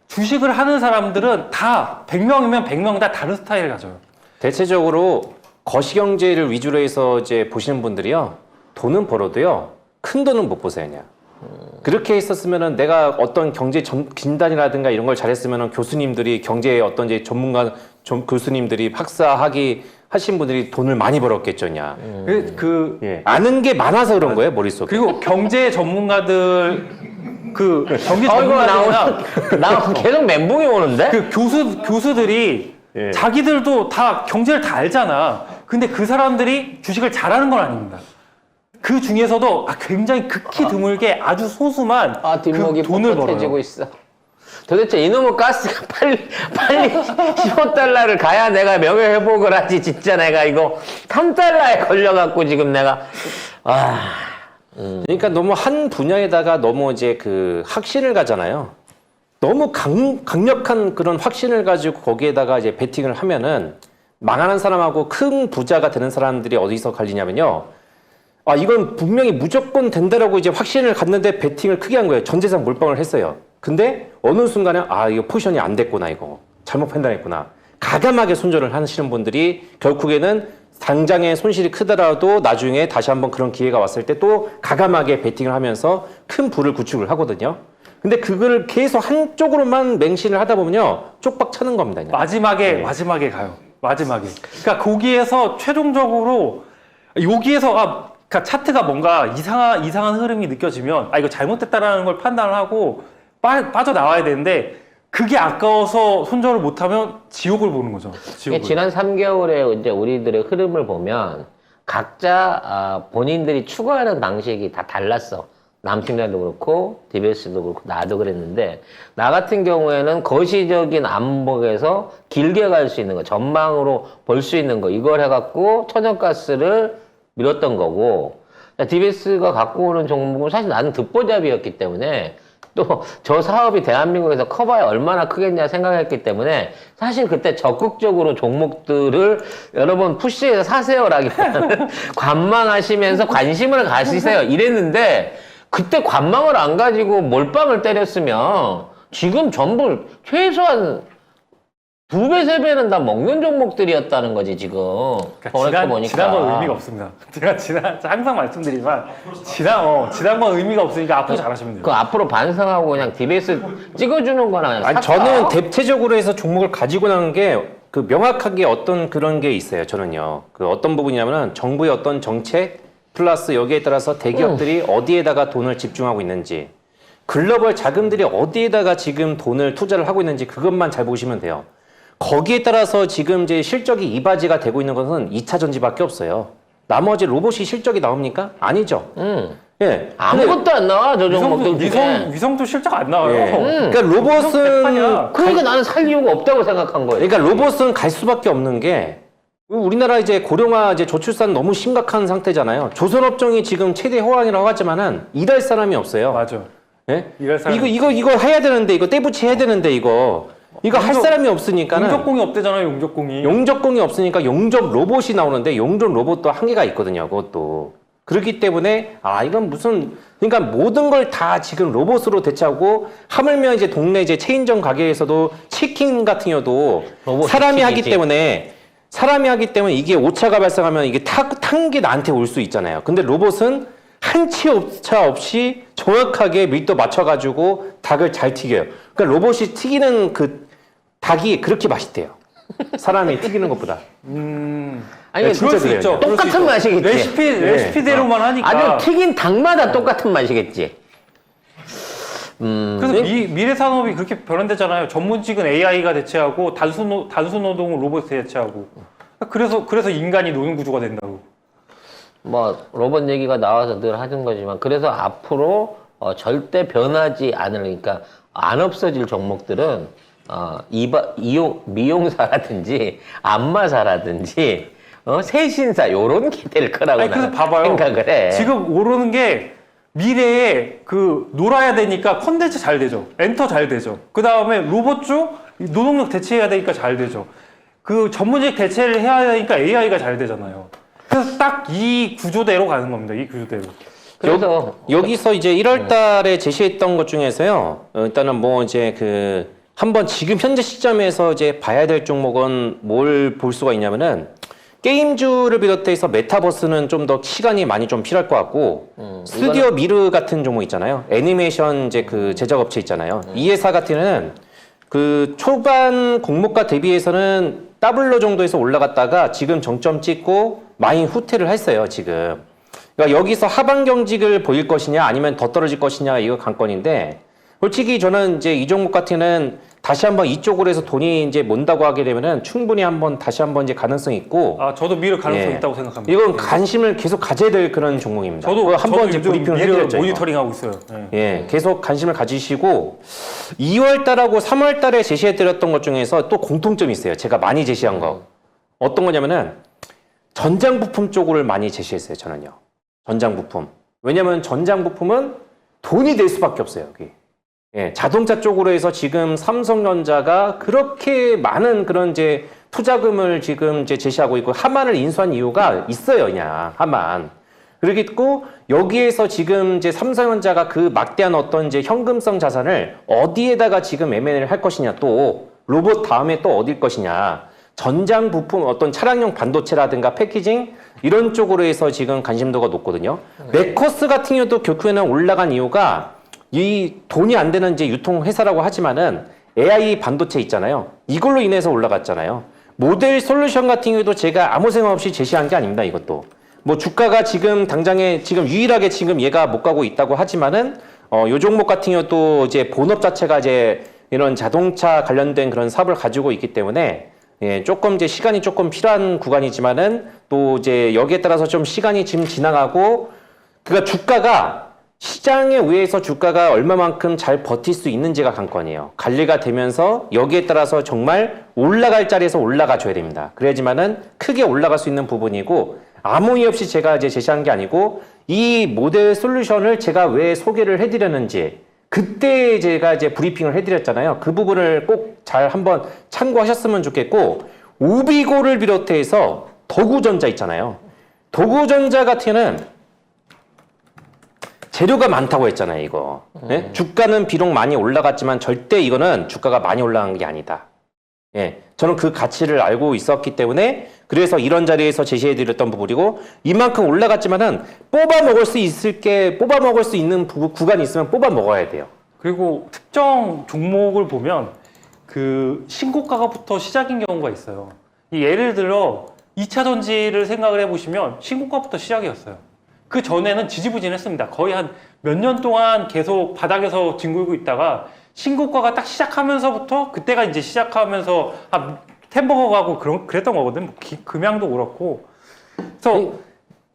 주식을 하는 사람들은 다 100명이면 100명 다 다른 스타일을 가져요. 대체적으로 거시경제를 위주로 해서 이제 보시는 분들이요. 돈은 벌어도요. 큰 돈은 못 보세요, 그냥. 그렇게 했었으면은 내가 어떤 경제 진단이라든가 이런 걸 잘했으면은 교수님들이 경제의 어떤 이제 전문가 교수님들이 학사학위 하신 분들이 돈을 많이 벌었겠죠냐. 예. 아는 게 많아서 그런 거예요 머릿속에. 그리고 경제 전문가들 그 경제 이거 전문가들이나 나 계속 멘붕이 오는데? 그 교수들이 예. 자기들도 다 경제를 다 알잖아. 근데 그 사람들이 주식을 잘하는 건 아닙니다. 그 중에서도 굉장히 극히 드물게 아주 소수만 뒷목이 그 돈을 뻣뻣해지고 벌어요. 있어. 도대체 이놈의 가스가 빨리 15달러를 가야 내가 명예회복을 하지. 진짜 내가 이거 3달러에 걸려갖고 지금 내가 그러니까 너무 한 분야에다가 너무 이제 그 확신을 가잖아요. 너무 강력한 그런 확신을 가지고 거기에다가 이제 베팅을 하면은 망하는 사람하고 큰 부자가 되는 사람들이 어디서 갈리냐면요. 이건 분명히 무조건 된다라고 이제 확신을 갖는데 베팅을 크게 한 거예요. 전 재산 몰빵을 했어요. 근데 어느 순간에 이거 포지션이 안 됐구나, 이거. 잘못 판단했구나. 가감하게 손절을 하시는 분들이 결국에는 당장의 손실이 크더라도 나중에 다시 한번 그런 기회가 왔을 때 또 가감하게 베팅을 하면서 큰 부를 구축을 하거든요. 근데 그걸 계속 한쪽으로만 맹신을 하다 보면요. 쪽박 차는 겁니다. 그냥. 마지막에 가요. 마지막에. 그러니까 거기에서 최종적으로 여기에서 그러니까 차트가 뭔가 이상한 흐름이 느껴지면 이거 잘못됐다라는 걸 판단을 하고 빠져나와야 되는데 그게 아까워서 손절을 못하면 지옥을 보는 거죠. 지옥을. 지난 3개월에 이제 우리들의 흐름을 보면 각자 본인들이 추구하는 방식이 다 달랐어. 남팀장도 그렇고 DBS도 그렇고 나도 그랬는데 나 같은 경우에는 거시적인 안목에서 길게 갈 수 있는 거, 전망으로 볼 수 있는 거 이걸 해갖고 천연가스를 밀었던 거고 DBS가 갖고 오는 종목은 사실 나는 듣보잡이었기 때문에 또 저 사업이 대한민국에서 커봐야 얼마나 크겠냐 생각했기 때문에 사실 그때 적극적으로 종목들을 여러분 푸시해서 사세요라기보다는 관망하시면서 관심을 가지세요 이랬는데 그때 관망을 안 가지고 몰빵을 때렸으면 지금 전부 최소한 2배, 3배는 다 먹는 종목들이었다는 거지, 지금. 지난번 의미가 없습니다. 제가 항상 말씀드리지만, 지난번 의미가 없으니까 앞으로 잘하시면 돼요. 그 앞으로 반성하고 그냥 DBS 찍어주는 거나 그냥 저는 대체적으로 해서 종목을 가지고 나온 게 그 명확하게 어떤 그런 게 있어요, 저는요. 그 어떤 부분이냐면은 정부의 어떤 정책 플러스 여기에 따라서 대기업들이 어디에다가 돈을 집중하고 있는지, 글로벌 자금들이 어디에다가 지금 돈을 투자를 하고 있는지 그것만 잘 보시면 돼요. 거기에 따라서 지금 이제 실적이 이바지가 되고 있는 것은 2차 전지밖에 없어요. 나머지 로봇이 실적이 나옵니까? 아니죠. 예. 아무것도 안 나와, 저 종목들 중에. 위성도 실적 안 나와요. 예. 그러니까 로봇은 그러니까 나는 살 이유가 없다고 생각한 거예요. 그러니까 로봇은 갈 수밖에 없는 게 우리나라 이제 고령화 이제 저출산 너무 심각한 상태잖아요. 조선업종이 지금 최대 호황이라고 하지만은 일할 사람이 없어요. 맞아. 예? 일할 사람. 이거 해야 되는데 이거 떼붙이 해야 되는데 이거 할 사람이 없으니까는 용접공이 없대잖아요. 용접공이. 용접공이 없으니까 용접 로봇이 나오는데 용접 로봇도 한계가 있거든요. 그것도 그렇기 때문에 이건 그러니까 모든 걸 다 지금 로봇으로 대체하고 하물며 이제 동네 이제 체인점 가게에서도 치킨 같은 경우도 사람이 하기 때문에 이게 오차가 발생하면 이게 탄 게 나한테 올 수 있잖아요. 근데 로봇은 한치 오차 없이 정확하게 밀도 맞춰가지고 닭을 잘 튀겨요. 그러니까 로봇이 튀기는 그 닭이 그렇게 맛있대요. 사람이 튀기는 것보다. 아니, 그럴 수 있죠. 똑같은 맛이겠지. 레시피대로만 하니까. 아주 튀긴 닭마다 똑같은 맛이겠지. 그래서 미래 산업이 그렇게 변환됐잖아요. 전문직은 AI가 대체하고 단수 노동은 로봇이 대체하고. 그래서 인간이 노는 구조가 된다고. 로봇 얘기가 나와서 늘 하는 거지만 그래서 앞으로 절대 변하지 않을, 그러니까 안 없어질 종목들은 미용사라든지 안마사라든지 세신사 요런 게 될 거라고 그래서 나는 봐봐요. 생각을 해. 지금 오르는 게 미래에 놀아야 되니까 컨텐츠 잘 되죠. 엔터 잘 되죠. 그 다음에 로봇 쪽 노동력 대체해야 되니까 잘 되죠. 그 전문직 대체를 해야 되니까 AI가 잘 되잖아요. 그래서 딱 이 구조대로 가는 겁니다. 이 구조대로. 그래서 여기서 이제 1월 달에 제시했던 것 중에서요. 일단은 한번 지금 현재 시점에서 이제 봐야 될 종목은 뭘 볼 수가 있냐면은 게임주를 비롯해서 메타버스는 좀 더 시간이 많이 좀 필요할 것 같고 스튜디오 미르 같은 종목 있잖아요. 애니메이션 이제 그 제작업체 있잖아요. 이 회사 같은 경우는 그 초반 공모가 대비해서는 더블로 정도에서 올라갔다가 지금 정점 찍고 많이 후퇴를 했어요, 지금. 그러니까 여기서 하방 경직을 보일 것이냐 아니면 더 떨어질 것이냐 이거 관건인데 솔직히 저는 이제 이 종목 같은 경우는 다시 한번 이쪽으로 해서 돈이 이제 mon다고 하게 되면은 충분히 한번 다시 한번 이제 가능성이 있고 저도 미래 가능성이 예. 있다고 생각합니다. 이건 관심을 계속 가져야 될 그런 종목입니다. 저도 한번 이제 요즘 브리핑을 미래 해드렸죠. 이거. 모니터링 하고 있어요. 네. 예, 계속 관심을 가지시고 2월 달하고 3월 달에 제시해 드렸던 것 중에서 또 공통점이 있어요. 제가 많이 제시한 거. 어떤 거냐면은 전장 부품 쪽을 많이 제시했어요, 저는요. 전장 부품. 왜냐면 전장 부품은 돈이 될 수밖에 없어요, 여기. 예, 자동차 쪽으로 해서 지금 삼성전자가 그렇게 많은 그런 이제 투자금을 지금 이제 제시하고 있고 하만을 인수한 이유가 있어요, 그냥 하만. 그러겠고 여기에서 지금 이제 삼성전자가 그 막대한 어떤 이제 현금성 자산을 어디에다가 지금 M&A를 할 것이냐 또 로봇 다음에 또 어딜 것이냐 전장 부품 어떤 차량용 반도체라든가 패키징 이런 쪽으로 해서 지금 관심도가 높거든요. 맥커스 같은 경우도 결국에는 올라간 이유가 이 돈이 안 되는 이제 유통 회사라고 하지만은 AI 반도체 있잖아요. 이걸로 인해서 올라갔잖아요. 모델 솔루션 같은 경우도 제가 아무 생각 없이 제시한 게 아닙니다. 이것도. 뭐 주가가 지금 당장에 지금 유일하게 지금 얘가 못 가고 있다고 하지만은 요 종목 같은 경우도 이제 본업 자체가 이제 이런 자동차 관련된 그런 사업을 가지고 있기 때문에 예, 조금 이제 시간이 조금 필요한 구간이지만은 또 이제 여기에 따라서 좀 시간이 지금 지나가고 그러니까 주가가 시장에 의해서 주가가 얼마만큼 잘 버틸 수 있는지가 관건이에요. 관리가 되면서 여기에 따라서 정말 올라갈 자리에서 올라가 줘야 됩니다. 그래야지만은 크게 올라갈 수 있는 부분이고 아무 이유 없이 제가 이제 제시한 게 아니고 이 모델 솔루션을 제가 왜 소개를 해드렸는지 그때 제가 이제 브리핑을 해드렸잖아요. 그 부분을 꼭 잘 한번 참고하셨으면 좋겠고 오비고를 비롯해서 더구전자 있잖아요. 더구전자 같은 경우는 재료가 많다고 했잖아요, 이거. 네? 주가는 비록 많이 올라갔지만 절대 이거는 주가가 많이 올라간 게 아니다. 예, 저는 그 가치를 알고 있었기 때문에 그래서 이런 자리에서 제시해드렸던 부분이고 이만큼 올라갔지만은 뽑아 먹을 수 있는 구간이 있으면 뽑아 먹어야 돼요. 그리고 특정 종목을 보면 그 신고가부터 시작인 경우가 있어요. 예를 들어 2차 전지를 생각을 해보시면 신고가부터 시작이었어요. 그 전에는 지지부진했습니다. 거의 한 몇 년 동안 계속 바닥에서 뒹굴고 있다가 신고가가 딱 시작하면서부터 그때가 이제 시작하면서 템버거 가고 그랬던 거거든. 금양도 그렇고. 그래서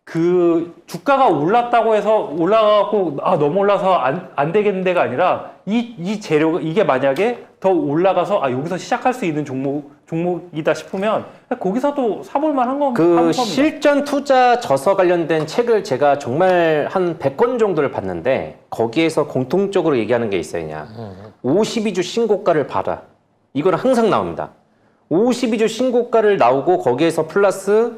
그 주가가 올랐다고 해서 올라가고 너무 올라서 안 되겠는데가 아니라 이 재료가 이게 만약에 더 올라가서 여기서 시작할 수 있는 종목이다 싶으면 거기서도 사볼 만한 거 그 실전 투자 저서 관련된 책을 제가 정말 한 100권 정도를 봤는데 거기에서 공통적으로 얘기하는 게 있어요. 그냥 52주 신고가를 봐라. 이건 항상 나옵니다. 52주 신고가를 나오고 거기에서 플러스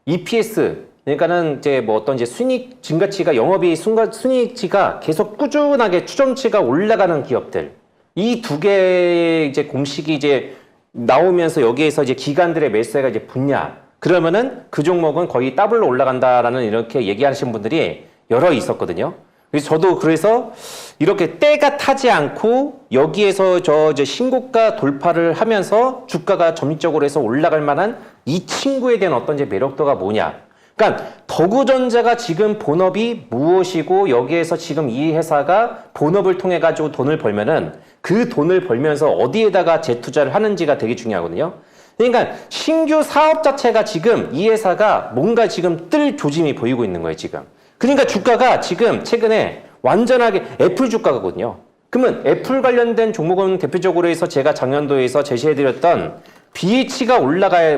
EPS 그러니까는 이제 뭐 어떤 이제 순이익 증가치가 영업이익 순이익치가 계속 꾸준하게 추정치가 올라가는 기업들 이 두 개의 이제 공식이 이제 나오면서 여기에서 이제 기관들의 매수세가 이제 붙냐 그러면은 그 종목은 거의 더블로 올라간다라는 이렇게 얘기하시는 분들이 여러 있었거든요. 그래서 저도 그래서 이렇게 때가 타지 않고 여기에서 이제 신고가 돌파를 하면서 주가가 점진적으로 해서 올라갈 만한 이 친구에 대한 어떤 이제 매력도가 뭐냐. 그러니까 더구전자가 지금 본업이 무엇이고 여기에서 지금 이 회사가 본업을 통해 가지고 돈을 벌면은 그 돈을 벌면서 어디에다가 재투자를 하는지가 되게 중요하거든요. 그러니까 신규 사업 자체가 지금 이 회사가 뭔가 지금 뜰 조짐이 보이고 있는 거예요, 지금. 그러니까 주가가 지금 최근에 완전하게 애플 주가거든요. 그러면 애플 관련된 종목은 대표적으로 해서 제가 작년도에서 제시해드렸던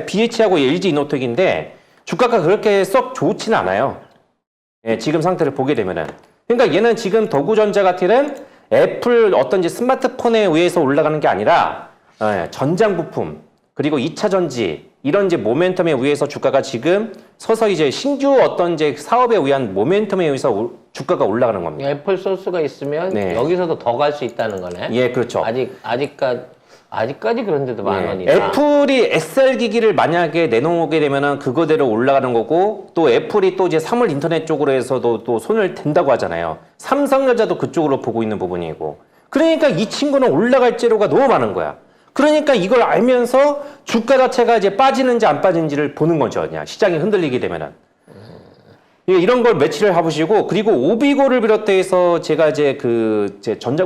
BH하고 LG 이노텍인데 주가가 그렇게 썩 좋지는 않아요. 예, 지금 상태를 보게 되면은. 그러니까 얘는 지금 더구전자 같은 애플 어떤 이제 스마트폰에 의해서 올라가는 게 아니라 전장 부품 그리고 2차 전지 이런 이제 모멘텀에 의해서 주가가 지금 서서히 이제 신규 어떤 이제 사업에 의한 모멘텀에 의해서 주가가 올라가는 겁니다. 애플 소스가 있으면 네. 여기서도 더 갈 수 있다는 거네. 예, 그렇죠. 아직까지 아직까지 그런데도 만 예. 원이다. 애플이 SR 기기를 만약에 내놓게 되면은 그거대로 올라가는 거고, 또 애플이 또 이제 사물 인터넷 쪽으로 해서도 또 손을 댄다고 하잖아요. 삼성전자도 그쪽으로 보고 있는 부분이고. 그러니까 이 친구는 올라갈 재료가 너무 많은 거야. 그러니까 이걸 알면서 주가 자체가 이제 빠지는지 안 빠지는지를 보는 거죠. 그냥 시장이 흔들리게 되면은. 예, 이런 걸 매치를 해보시고, 그리고 오비고를 비롯해서 제가 이제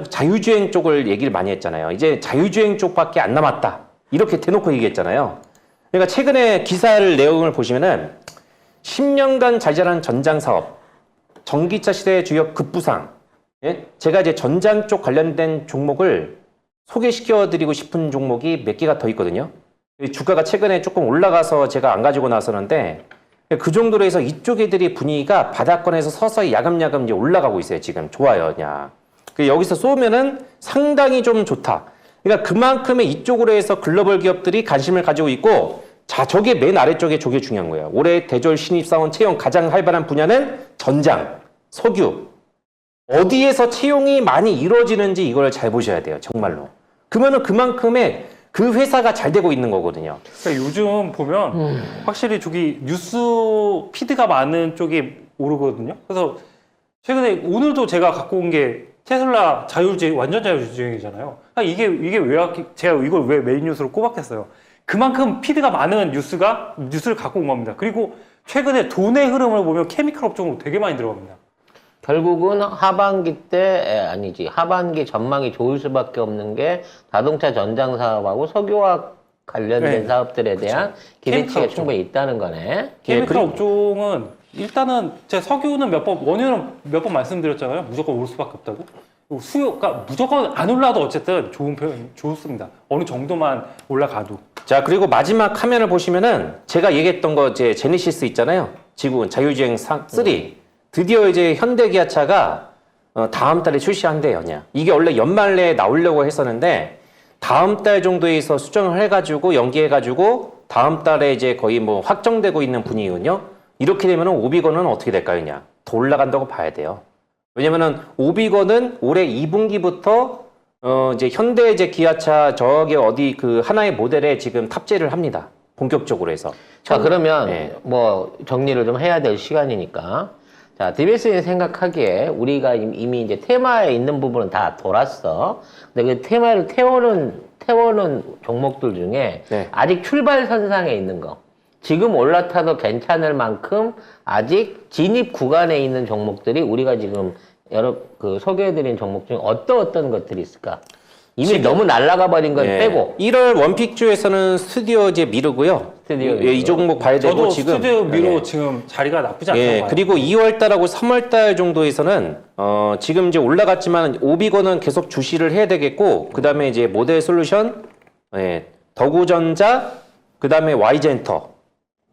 자유주행 쪽을 얘기를 많이 했잖아요. 이제 자유주행 쪽밖에 안 남았다. 이렇게 대놓고 얘기했잖아요. 그러니까 최근에 기사를 내용을 보시면은 10년간 잘 자란 전장 사업, 전기차 시대의 주역 급부상. 예? 제가 이제 전장 쪽 관련된 종목을 소개시켜 드리고 싶은 종목이 몇 개가 더 있거든요. 주가가 최근에 조금 올라가서 제가 안 가지고 나서는데, 그 정도로 해서 이쪽 애들이 분위기가 바닥권에서 서서히 야금야금 이제 올라가고 있어요. 지금 좋아요, 그냥. 여기서 쏘면은 상당히 좀 좋다. 그러니까 그만큼의 이쪽으로 해서 글로벌 기업들이 관심을 가지고 있고, 자, 저게 맨 아래쪽에 저게 중요한 거예요. 올해 대졸 신입사원 채용 가장 활발한 분야는 전장, 석유. 어디에서 채용이 많이 이루어지는지 이걸 잘 보셔야 돼요. 정말로. 그러면은 그만큼의 그 회사가 잘 되고 있는 거거든요. 그러니까 요즘 보면 확실히 저기 뉴스 피드가 많은 쪽이 오르거든요. 그래서 최근에 오늘도 제가 갖고 온 게 테슬라 자율주행, 완전 자율주행이잖아요. 이게 제가 이걸 왜 메인 뉴스로 꼽았겠어요. 그만큼 피드가 많은 뉴스를 갖고 온 겁니다. 그리고 최근에 돈의 흐름을 보면 케미칼 업종으로 되게 많이 들어갑니다. 결국은 하반기 전망이 좋을 수밖에 없는 게 자동차 전장 사업하고 석유와 관련된 네. 사업들에 대한 기대치가 케미칼 충분히 있다는 거네. 케미칼 업종은 일단은 제 석유는 원유는 몇 번 말씀드렸잖아요. 무조건 오를 수밖에 없다고. 수요가 무조건 안 올라도 어쨌든 좋습니다. 어느 정도만 올라가도. 자, 그리고 마지막 화면을 보시면은 제가 얘기했던 거 이제 제네시스 있잖아요. 지구 자율주행 3. 드디어 이제 현대기아차가 다음 달에 출시한대요. 그냥. 이게 원래 연말 내에 나오려고 했었는데 다음 달 정도에서 수정을 해가지고 연기해가지고 다음 달에 이제 거의 뭐 확정되고 있는 분위기거든요. 이렇게 되면은 오비건은 어떻게 될까요? 그냥 더 올라간다고 봐야 돼요. 왜냐면은 오비건은 올해 2분기부터 이제 현대 이제 기아차 저기 어디 그 하나의 모델에 지금 탑재를 합니다. 본격적으로 해서. 자, 그러면 네. 뭐 정리를 좀 해야 될 시간이니까. 자, DBS는 생각하기에 우리가 이미 이제 테마에 있는 부분은 다 돌았어. 근데 그 테마를 태우는 종목들 중에 네. 아직 출발선상에 있는 거. 지금 올라타도 괜찮을 만큼 아직 진입 구간에 있는 종목들이 우리가 지금 소개해드린 종목 중에 어떤 것들이 있을까? 이미 지금, 너무 날아가 버린 건 예. 빼고. 1월 원픽주에서는 스튜디오 이제 미르고요. 스튜디오 예, 이 종목 봐야 되고 저도 지금 스튜디오 미로 예. 지금 자리가 나쁘지 않다고 예, 봐요. 그리고 2월달하고 3월달 정도에서는 지금 이제 올라갔지만 오비건은 계속 주시를 해야 되겠고 그 다음에 이제 모델 솔루션, 예, 더구전자, 그 다음에 Y젠터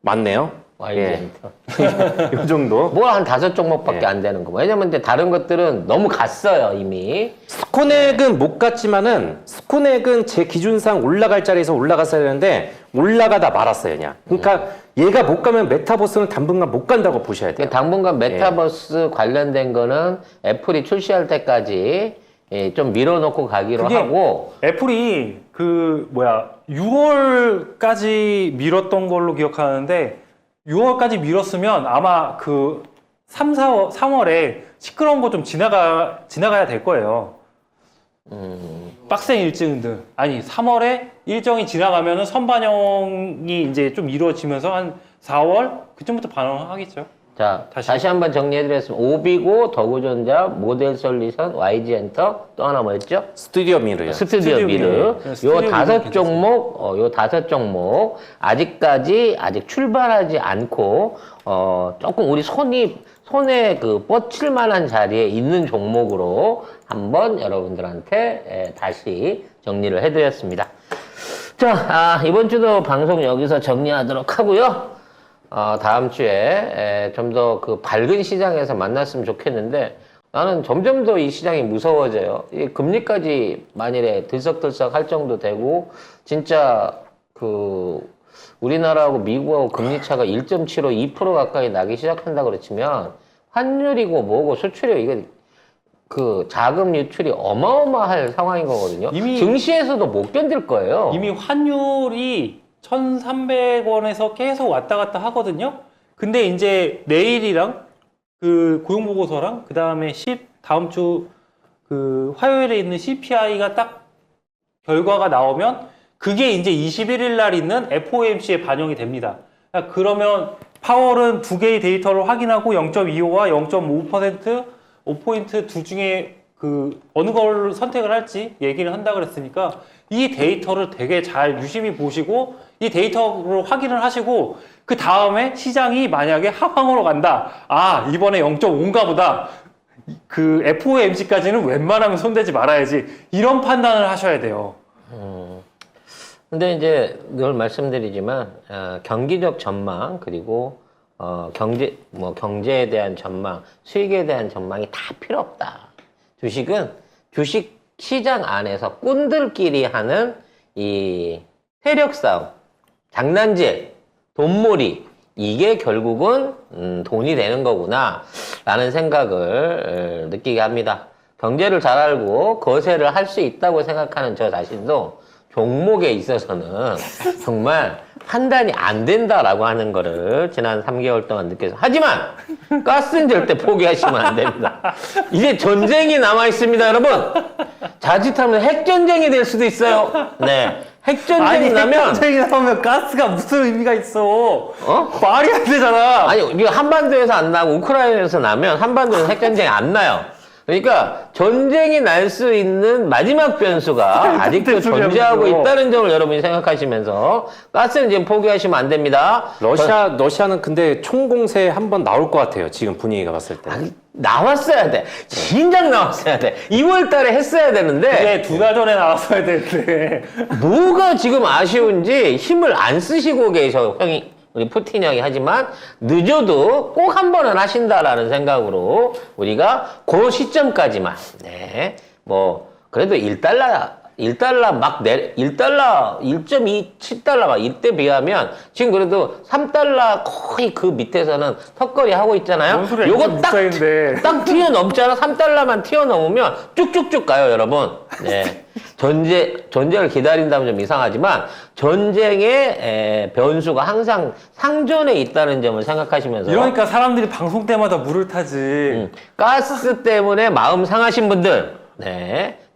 맞네요. 와이젠터. 이 정도. 뭐 한 5종목밖에 네. 안 되는 거. 왜냐면 근데 다른 것들은 너무 갔어요, 이미. 스코넥은 못 갔지만은 스코넥은 제 기준상 올라갈 자리에서 올라갔어야 되는데 올라가다 말았어요, 그냥. 그러니까 얘가 못 가면 메타버스는 당분간 못 간다고 보셔야 돼요. 당분간 메타버스 관련된 거는 애플이 출시할 때까지 좀 밀어놓고 가기로 그게 하고. 애플이 6월까지 밀었던 걸로 기억하는데 6월까지 밀었으면 아마 3월에 시끄러운 거 좀 지나가야 될 거예요. 빡센 일정들. 아니, 3월에 일정이 지나가면은 선반영이 이제 좀 이루어지면서 한 4월? 그쯤부터 반영하겠죠. 자, 다시. 다시 한번 정리해드렸습니다. 오비고, 더구전자, 모델 솔루션, YG엔터, 또 하나 뭐였죠? 스튜디오 미르요. 스튜디오 미르. 스튜디오 요 다섯 미르 종목, 아직까지 아직 출발하지 않고, 조금 우리 손에 뻗칠 만한 자리에 있는 종목으로 한번 여러분들한테 다시 정리를 해드렸습니다. 자, 이번 주도 방송 여기서 정리하도록 하고요. 다음 주에 좀 더 밝은 시장에서 만났으면 좋겠는데 나는 점점 더 이 시장이 무서워져요. 이 금리까지 만일에 들썩들썩 할 정도 되고 진짜 우리나라하고 미국하고 금리 차가 1.75, 2% 가까이 나기 시작한다 그러면 환율이고 뭐고 수출이고 이게 그 자금 유출이 어마어마할 상황인 거거든요. 이미- 증시에서도 못 견딜 거예요. 이미 환율이 1,300원에서 계속 왔다 갔다 하거든요. 근데 이제 내일이랑 그 고용보고서랑 그 다음에 다음 주 그 화요일에 있는 CPI가 딱 결과가 나오면 그게 이제 21일 날 있는 FOMC에 반영이 됩니다. 그러면 파월은 두 개의 데이터를 확인하고 0.25와 0.5% 5포인트 둘 중에 그 어느 걸 선택을 할지 얘기를 한다 그랬으니까 이 데이터를 되게 잘 유심히 보시고 이 데이터를 확인을 하시고 그 다음에 시장이 만약에 하방으로 간다. 아, 이번에 0.5인가 보다. 그 FOMC까지는 웬만하면 손대지 말아야지. 이런 판단을 하셔야 돼요. 근데 이제 늘 말씀드리지만 경기적 전망 그리고 경제에 대한 전망, 수익에 대한 전망이 다 필요 없다. 주식은 주식 시장 안에서 꾼들끼리 하는 이 세력 싸움, 장난질, 돈몰이 이게 결국은 돈이 되는 거구나 라는 생각을 느끼게 합니다. 경제를 잘 알고 거세를 할 수 있다고 생각하는 저 자신도 종목에 있어서는 정말 판단이 안 된다라고 하는 거를 지난 3개월 동안 느껴서 하지만 가스는 절대 포기하시면 안 됩니다. 이제 전쟁이 남아 있습니다, 여러분. 자칫하면 핵전쟁이 될 수도 있어요. 네. 핵전쟁이 나면 핵전쟁이 나오면 가스가 무슨 의미가 있어? 말이 안 되잖아. 아니 이거 한반도에서 안 나고 우크라이나에서 나면 한반도에서 핵전쟁이 안 나요. 그러니까 전쟁이 날 수 있는 마지막 변수가 아직도 존재하고 있다는 점을 여러분이 생각하시면서 가스는 지금 포기하시면 안 됩니다. 러시아는 근데 총공세 한번 나올 것 같아요. 지금 분위기가 봤을 때. 아니, 나왔어야 돼. 진작 나왔어야 돼. 2월 달에 했어야 되는데 그게 두 달 전에 나왔어야 되는데. 뭐가 지금 아쉬운지 힘을 안 쓰시고 계셔. 형이 우리 푸틴 형이 하지만 늦어도 꼭 한 번은 하신다라는 생각으로 우리가 그 시점까지만 뭐 그래도 1달러 막 1달러 1.27달러 막 이때 비하면 지금 그래도 3달러 거의 그 밑에서는 턱걸이 하고 있잖아요. 뭔 소리야, 요거 이거 비싸인데. 딱 튀어넘잖아. 3달러만 튀어넘으면 쭉쭉쭉 가요, 여러분. 네. 전쟁을 기다린다면 좀 이상하지만 전쟁의 변수가 항상 상존에 있다는 점을 생각하시면서 이러니까 사람들이 방송 때마다 물을 타지. 가스 때문에 마음 상하신 분들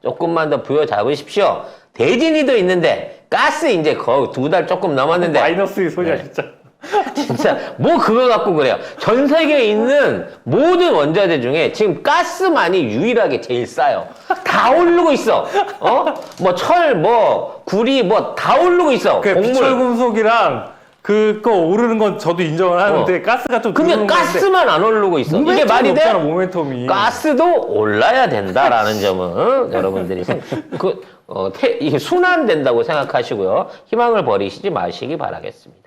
조금만 더 부여잡으십시오. 대진이도 있는데 가스 이제 거의 2달 조금 넘었는데 마이너스의 소리야, 진짜. 진짜 뭐 그거 갖고 그래요. 전 세계에 있는 모든 원자재 중에 지금 가스만이 유일하게 제일 싸요. 다 오르고 있어. 뭐 철, 뭐 구리, 뭐 다 오르고 있어. 그 비철금속이랑 그거 오르는 건 저도 인정을 하는데 가스가 좀 근데 오르는 가스만 안 오르고 있어. 이게 모멘텀이 말이 돼? 없잖아, 모멘텀이. 가스도 올라야 된다라는 점은 여러분들이 이게 순환된다고 생각하시고요. 희망을 버리시지 마시기 바라겠습니다.